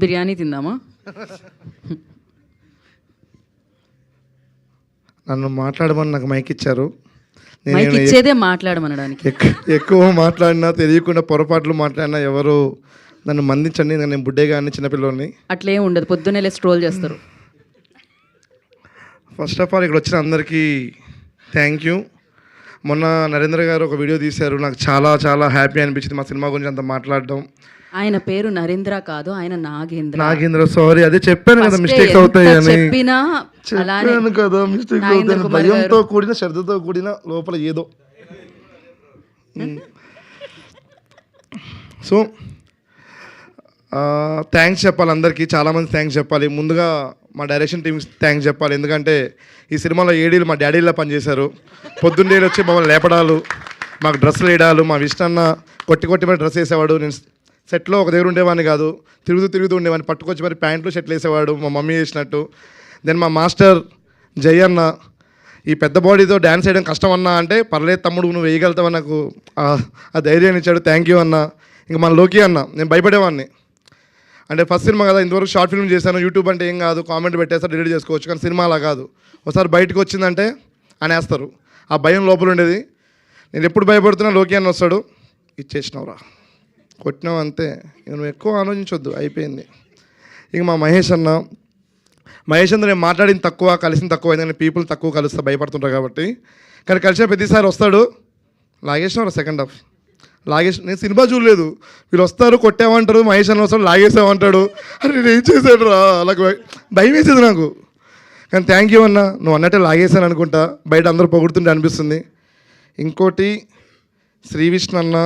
బిర్యానీ తిందామా? నన్ను మాట్లాడమని నాకు మైక్ ఇచ్చారు. మైక్ ఇచ్చేదే మాట్లాడమనడానికి. ఎక్కువ మాట్లాడినా తెలియకుండా పొరపాట్లు మాట్లాడినా ఎవరు నన్ను మందించండి. నేను బుడ్డే కానీ చిన్నపిల్లని అట్లే ఉండదు, పొద్దున్నే స్ట్రోల్ చేస్తారు. ఫస్ట్ ఆఫ్ ఆల్ ఇక్కడ వచ్చిన అందరికీ థ్యాంక్ యూ. మొన్న నరేంద్ర గారు ఒక వీడియో తీశారు, నాకు చాలా చాలా హ్యాపీ అనిపించింది మా సినిమా గురించి అంత మాట్లాడడం. ఆయన పేరు నరేంద్ర కాదు, ఆయన నాగేంద్ర. సారీ, అదే చెప్పాను కదా మిస్టేక్స్ అవుతాయని. చెప్పాను కదా మిస్టేక్స్ అవుతాయి. భయంతో కూడిన శ్రద్ధతో కూడిన లోపల ఏదో. సో థ్యాంక్స్ చెప్పాలి అందరికీ, చాలామంది థ్యాంక్స్ చెప్పాలి. ముందుగా మా డైరెక్షన్ టీమ్కి థ్యాంక్స్ చెప్పాలి, ఎందుకంటే ఈ సినిమాలో ఏడీలు మా డాడీలా పనిచేశారు. పొద్దున్నే వచ్చి మమ్మల్ని లేపడాలు, మాకు డ్రెస్సులు వేయడాలు. మా విష్ణన్న కొట్టి మరి డ్రెస్ వేసేవాడు. నేను సెట్లో ఒక దగ్గర ఉండేవాడిని కాదు, తిరుగుతూ ఉండేవాడిని. పట్టుకొచ్చి మరి ప్యాంట్లు షర్ట్లు వేసేవాడు మా మమ్మీ వేసినట్టు. దెన్ మా మాస్టర్ జై అన్న, ఈ పెద్ద బాడీతో డ్యాన్స్ వేయడం కష్టం అన్నా అంటే, పర్లేదు తమ్ముడు నువ్వు వేయగలుగుతావని నాకు ఆ ధైర్యాన్ని ఇచ్చాడు. థ్యాంక్ యూ అన్న. ఇంకా మన లోకి అన్న, నేను భయపడేవాడిని. అంటే ఫస్ట్ సినిమా కదా, ఇంతవరకు షార్ట్ ఫిల్మ్ చేశాను. యూట్యూబ్ అంటే ఏం కాదు, కామెంట్ పెట్టేస్తారు, డిలీట్ చేసుకోవచ్చు. కానీ సినిమా అలా కాదు, ఒకసారి బయటకు వచ్చిందంటే అనేస్తారు. ఆ భయం లోపల ఉండేది. నేను ఎప్పుడు భయపడుతున్నా లోకి అన్న వస్తాడు, ఇచ్చేసినవురా, కొట్టినావు అంతే, నువ్వు ఎక్కువ ఆలోచించొద్దు, అయిపోయింది. ఇక మా మహేష్ అన్న నేను మాట్లాడింది తక్కువ, కలిసింది తక్కువ, ఎందుకంటే పీపుల్ తక్కువ కలుస్తా, భయపడుతుంటారు కాబట్టి. కానీ కలిసిన ప్రతిసారి వస్తాడు, లాగేసినవరా సెకండ్ హాఫ్, నేను సినిమా చూడలేదు, వీళ్ళు వస్తారు కొట్టామంటారు, మహేష్ అన్న వస్తాడు లాగేసామంటాడు. అరే నేను ఏం చేశాడు రా, అలా భయం వేసేది నాకు. కానీ థ్యాంక్ యూ అన్న, నువ్వు అన్నట్టే లాగేశాను అనుకుంటా, బయట అందరూ పొగుడుతుంటే అనిపిస్తుంది. ఇంకోటి శ్రీ విష్ణు అన్న,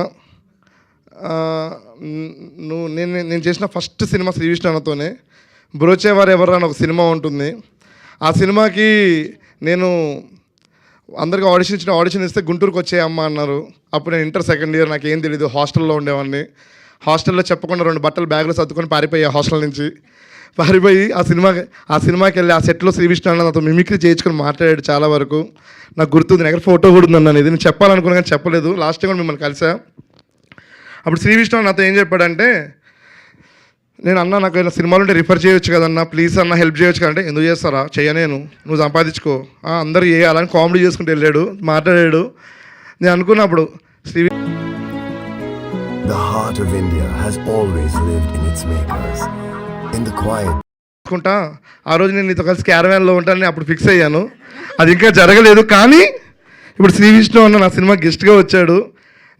నేను చేసిన ఫస్ట్ సినిమా శ్రీ విష్ణు అన్నతోనే. బ్రోచేవారు ఎవరు అని ఒక సినిమా ఉంటుంది. ఆ సినిమాకి నేను అందరికీ ఆడిషన్ ఇస్తే గుంటూరుకు వచ్చేయమ్మ అన్నారు. అప్పుడు నేను ఇంటర్ సెకండ్ ఇయర్, నాకు ఏం తెలియదు, హాస్టల్లో ఉండేవాడిని. హాస్టల్లో చెప్పకుండా 2 బట్టలు బ్యాగ్లో సర్దుకొని పారిపోయా హాస్టల్ నుంచి. పారిపోయి ఆ సినిమాకి వెళ్ళి ఆ సెట్లో శ్రీ విష్ణు అన్న నాతో మిమిక్రీ చేయించుకొని మాట్లాడాడు చాలా వరకు. నాకు గుర్తుంది, నా దగ్గర ఫోటో కూడా ఉందన్నాను. ఇది నేను చెప్పాలనుకున్నా కానీ చెప్పలేదు. లాస్ట్ టైం కూడా మిమ్మల్ని కలిసా. అప్పుడు శ్రీ విష్ణు నాతో ఏం చెప్పాడంటే, నేను అన్న నాకు ఏదైనా సినిమాలు ఉంటే రిఫర్ చేయొచ్చు కదన్నా, ప్లీజ్ అన్న హెల్ప్ చేయొచ్చు కదంటే, ఎందుకు చేస్తారా, చెయ్యనేను, నువ్వు సంపాదించుకో, అందరూ చేయాలని కామెడీ చేసుకుంటూ వెళ్ళాడు, మాట్లాడాడు. నేను అనుకున్నప్పుడు The heart of India has always lived in its makers, in the quiet. ఆ రోజు నేను నీతో కలిసి క్యారవాన్లో ఉంటానని అప్పుడు ఫిక్స్ అయ్యాను. అది ఇంకా జరగలేదు. కానీ ఇప్పుడు శ్రీ విష్ణు అన్న నా సినిమా గెస్ట్గా వచ్చాడు.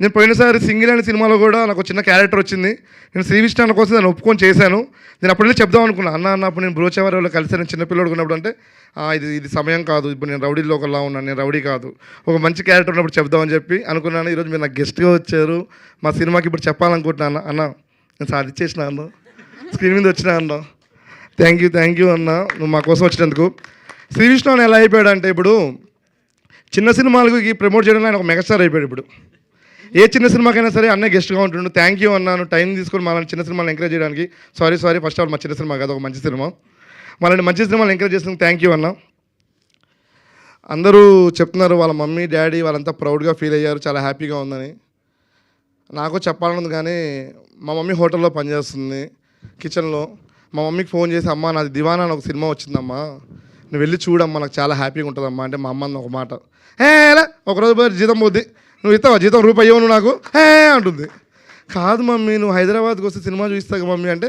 నేను పోయినసారి సింగిల్ అనే సినిమాలో కూడా నాకు చిన్న క్యారెక్టర్ వచ్చింది. నేను శ్రీ విష్ణు అన్న కోసం నేను ఒప్పుకొని చేశాను. నేను అప్పుడు చెప్దాం అనుకున్నాను, అన్న అప్పుడు నేను బ్రోచేవారి వాళ్ళు కలిసి నేను చిన్నపిల్లడు ఉన్నప్పుడు అంటే, ఇది సమయం కాదు, ఇప్పుడు నేను రౌడీలో ఒకలా ఉన్నాను, నేను రౌడీ కాదు, ఒక మంచి క్యారెక్టర్ ఉన్నప్పుడు చెప్దామని చెప్పి అనుకున్నాను. ఈరోజు మీరు నాకు గెస్ట్గా వచ్చారు మా సినిమాకి. ఇప్పుడు చెప్పాలనుకుంటున్నాను అన్న, నేను సాధించేసిన అన్న, స్క్రీన్ మీద వచ్చినా అన్న. థ్యాంక్ యూ అన్న, నువ్వు మా కోసం వచ్చినందుకు. శ్రీ విష్ణు అన్న ఎలా అయిపోయాడు అంటే, ఇప్పుడు చిన్న సినిమాలకి ప్రమోట్ చేయడానికి ఆయన ఒక మెగాస్టార్ అయిపోయాడు. ఇప్పుడు ఏ చిన్న సినిమాకైనా సరే అన్న గెస్ట్గా ఉంటుండు. థ్యాంక్ యూ అన్నాను, టైం తీసుకొని మన చిన్న సినిమాలు ఎంకరేజ్ చేయడానికి. సారీ ఫస్ట్ ఆఫ్ ఆల్ మా చిన్న సినిమా కాదు, ఒక మంచి సినిమా, మనల్ని మంచి సినిమాలు ఎంకరేజ్ చేసినందుకు థ్యాంక్ యూ అన్న. అందరూ చెప్తున్నారు వాళ్ళ మమ్మీ డాడీ వాళ్ళంతా ప్రౌడ్గా ఫీల్ అయ్యారు, చాలా హ్యాపీగా ఉందని. నాకు చెప్పాలనుంది కానీ మా మమ్మీ హోటల్లో పనిచేస్తుంది, కిచెన్లో. మా మమ్మీకి ఫోన్ చేసి, అమ్మ నాది దివానా అని ఒక సినిమా వచ్చిందమ్మా, నువ్వు వెళ్ళి చూడమ్మా, నాకు చాలా హ్యాపీగా ఉంటుందమ్మా అంటే, మా అమ్మ ఒక మాట, ఒకరోజు పోయి జీతం పోద్ది, నువ్వు ఇస్తావా జీతం, రూపాయి ఇవ్వవు నువ్వు నాకు అంటుంది. కాదు మమ్మీ, నువ్వు హైదరాబాద్కి వస్తే సినిమా చూస్తావు మమ్మీ అంటే,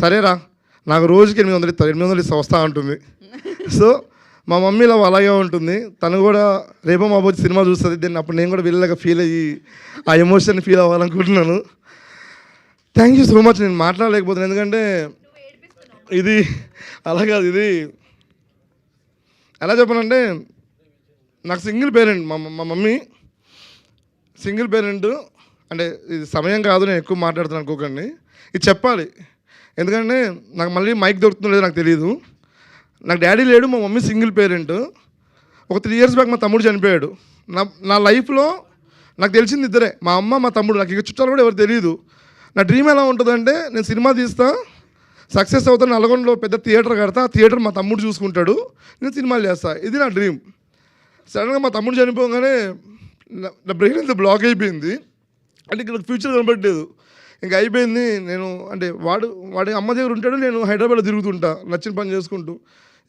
సరేరా నాకు రోజుకి 800 ఇస్తావు, 800 ఇస్తా వస్తా ఉంటుంది. సో మా మమ్మీలో అలాగే ఉంటుంది. తను కూడా రేపో మా వచ్చి సినిమా చూస్తుంది. దీన్ని అప్పుడు నేను కూడా వెళ్ళాక ఫీల్ అయ్యి ఆ ఎమోషన్ ఫీల్ అవ్వాలనుకుంటున్నాను. Thank you so much. నేను మాట్లాడలేకపోతున్నాను, ఎందుకంటే ఇది అలా కాదు, ఇది ఎలా చెప్పానంటే, నాకు సింగిల్ పేరెంట్ మా మమ్మీ సింగిల్ పేరెంట్. అంటే ఇది సమయం కాదు, నేను ఎక్కువ మాట్లాడుతున్నాను అనుకోకండి, ఇది చెప్పాలి. ఎందుకంటే నాకు మళ్ళీ మైక్ దొరుకుతుందో లేదో నాకు తెలియదు. నాకు డాడీ లేడు, మా మమ్మీ సింగిల్ పేరెంట్. ఒక 3 years బ్యాక్ మా తమ్ముడు చనిపోయాడు. నా లైఫ్లో నాకు తెలిసింది ఇద్దరే, మా అమ్మ మా తమ్ముడు. నాకు ఇక చుట్టాలు కూడా ఎవరు తెలియదు. నా డ్రీమ్ ఎలా ఉంటుందంటే, నేను సినిమా తీస్తా, సక్సెస్ అవుతాను, నల్గొండలో పెద్ద థియేటర్ కడతా, ఆ థియేటర్ మా తమ్ముడు చూసుకుంటాడు, నేను సినిమాలు చేస్తా, ఇది నా డ్రీమ్. సడన్గా మా తమ్ముడు చనిపోగానే నా బ్రెయిన్ అంతా బ్లాక్ అయిపోయింది. అంటే ఇక్కడ ఫ్యూచర్ కనబడలేదు. ఇంకా అయిపోయింది. నేను అంటే వాడి అమ్మ దగ్గర ఉంటాడు, నేను హైదరాబాద్లో తిరుగుతుంటా నచ్చిన పని చేసుకుంటూ.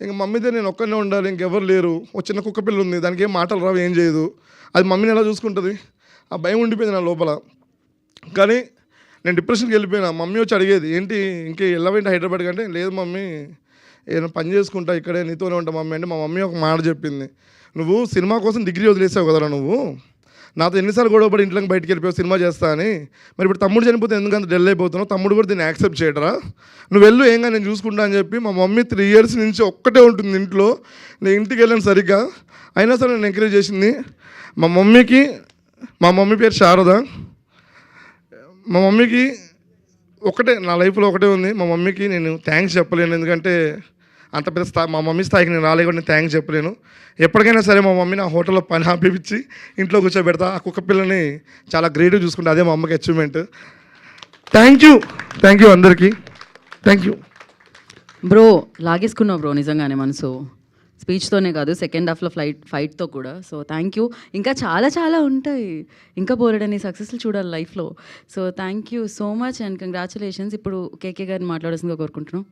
ఇంకా మమ్మీదే నేను ఒక్కనే ఉండాలి, ఇంకెవరు లేరు. ఒక చిన్న కుక్క పిల్ల ఉంది, దానికి ఏం మాటలు రావు, ఏం చేయదు. అది మమ్మీని ఎలా చూసుకుంటుంది, ఆ భయం ఉండిపోయింది నా లోపల. కానీ నేను డిప్రెషన్కి వెళ్ళిపోయినా. మమ్మీ వచ్చి అడిగేది, ఏంటి ఇంకే వెళ్ళవేంటి హైదరాబాద్ కంటే, లేదు మమ్మీ ఏదైనా పని చేసుకుంటా, ఇక్కడే నీతోనే ఉంటా మమ్మీ అంటే, మా మమ్మీ ఒక మాట చెప్పింది, నువ్వు సినిమా కోసం డిగ్రీ వదిలేసావు కదరా, నువ్వు నాతో ఎన్నిసార్లు గొడవపడి ఇంట్లోకి బయటికి వెళ్ళిపోయావు సినిమా చేస్తా అని. మరి ఇప్పుడు తమ్ముడు చనిపోతే ఎందుకంత డెల్ అయిపోతున్నావు, తమ్ముడు కూడా దీన్ని యాక్సెప్ట్ చేయడరా, నువ్వు వెళ్ళు ఏంగా నేను చూసుకుంటా అని చెప్పి మా మమ్మీ 3 years నుంచి ఒక్కటే ఉంటుంది ఇంట్లో. నేను ఇంటికి వెళ్ళాను సరిగ్గా, అయినా సరే నేను ఎంకరేజ్ చేసింది. మా మమ్మీ పేరు శారద. మా మమ్మీకి ఒకటే నా లైఫ్లో ఒకటే ఉంది. మా మమ్మీకి నేను థ్యాంక్స్ చెప్పలేను, ఎందుకంటే అంత పెద్ద మా మమ్మీ స్థాయికి నేను రాలేకుండా నేను థ్యాంక్స్ చెప్పలేను. ఎప్పటికైనా సరే మా మమ్మీ నా హోటల్లో పని ఆపిపించి ఇంట్లో కూర్చోబెడతా. ఆ కుక్క పిల్లని చాలా గ్రేట్గా చూసుకుంటా, అదే మా అమ్మకి అచీవ్మెంట్. థ్యాంక్ యూ అందరికీ, థ్యాంక్ యూ. బ్రో లాగేసుకున్నావు బ్రో నిజంగానే మనసు, స్పీచ్తోనే కాదు సెకండ్ హాఫ్లో ఫైట్తో కూడా. So thank you. ఇంకా చాలా చాలా ఉంటాయి, ఇంకా బోలెడని సక్సెస్లు చూడాలి లైఫ్లో. So thank you so much and congratulations. ఇప్పుడు కేకే గారిని మాట్లాడాల్సిందిగా కోరుకుంటున్నాం.